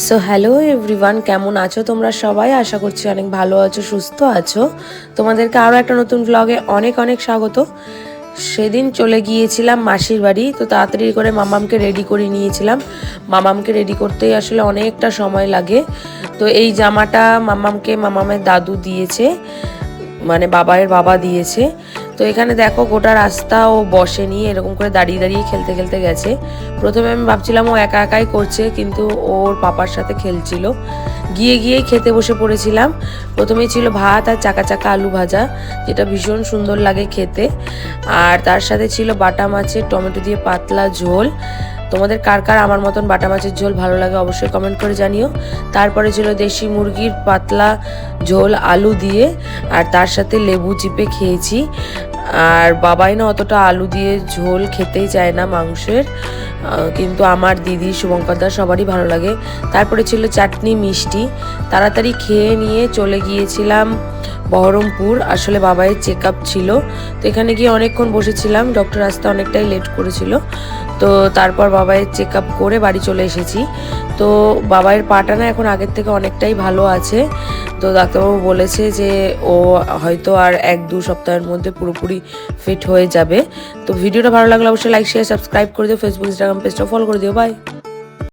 So hello everyone, কেমন আছো তোমরা সবাই? আশা করছি অনেক ভালো আছো, সুস্থ আছো। তোমাদেরকে আরও একটা নতুন ব্লগে অনেক অনেক স্বাগত। সেদিন চলে গিয়েছিলাম মাসির বাড়ি, তো তাড়াতাড়ি করে মামামকে রেডি করে নিয়েছিলাম। মামামকে রেডি করতেই আসলে অনেকটা সময় লাগে। তো এই জামাটা মামামকে মামামের দাদু দিয়েছে, মানে বাবার বাবা দিয়েছে। তো এখানে দেখো গোটা রাস্তা ও বসেনি, এরকম করে দাঁড়িয়ে দাঁড়িয়ে খেলতে খেলতে গেছে। প্রথমে আমি ভাবছিলাম ও একা একাই করছে, কিন্তু ওর পাপার সাথে খেলছিল। গিয়েই খেতে বসে পড়েছিলাম। প্রথমেই ছিল ভাত আর চাকা চাকা আলু ভাজা, যেটা ভীষণ সুন্দর লাগে খেতে। আর তার সাথে ছিল বাটা মাছের টমেটো দিয়ে পাতলা ঝোল। তোমাদের কার কার আমার মতন বাটা মাছের ঝোল ভালো লাগে অবশ্যই কমেন্ট করে জানিও। তারপরে ছিল দেশি মুরগির পাতলা ঝোল আলু দিয়ে, আর তার সাথে লেবু চিপে খেয়েছি। আর বাবাই না অতটা আলু দিয়ে ঝোল খেতেই চায় না মাংসের, কিন্তু আমার দিদি শুভঙ্করদা সবারই ভালো লাগে। তারপরে ছিল চাটনি মিষ্টি। তাড়াতাড়ি খেয়ে নিয়ে চলে গিয়েছিলাম বহরমপুর। আসলে বাবাইয়ের চেক আপ ছিল, তো এখানে গিয়ে অনেকক্ষণ বসেছিলাম, ডক্টর আসতে অনেকটাই লেট করেছিল। তো তারপর বাবাইয়ের চেক আপ করে বাড়ি চলে এসেছি। তো বাবাইয়ের পাটা না এখন আগের থেকে অনেকটাই ভালো আছে। তো ডাক্তারবাবু বলেছে যে ও হয়তো আর 1-2 সপ্তাহের মধ্যে পুরোপুরি ফিট হয়ে যাবে। তো ভিডিওটা ভালো লাগলে অবশ্যই লাইক শেয়ার সাবস্ক্রাইব করে দিও, ফেসবুক ইনস্টাগ্রাম পেজটা ফলো করে দিও। বাই।